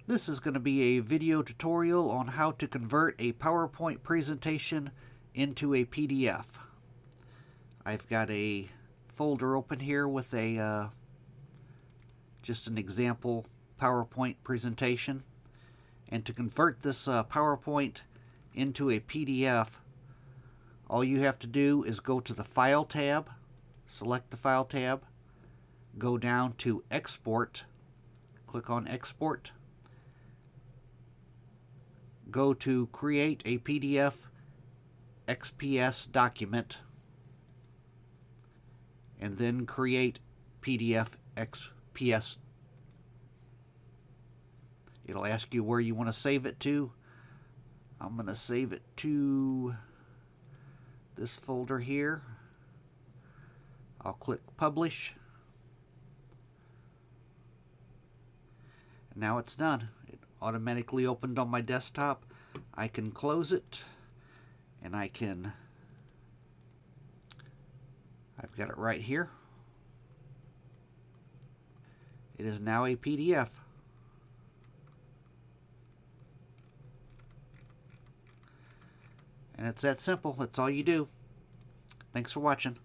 This is going to be a video tutorial on how to convert a PowerPoint presentation into a PDF. I've got a folder open here with a just an example PowerPoint presentation, and to convert this PowerPoint into a PDF, all you have to do is go to the File tab, select the File tab, go down to Export, click on Export, go to Create a PDF XPS Document, and then create PDF XPS. It'll ask you where you want to save it to. I'm going to save it to this folder here. I'll click Publish. And now it's done. It automatically opened on my desktop. I can close it, and I've got it right here. It is now a PDF. And it's that simple. That's all you do. Thanks for watching.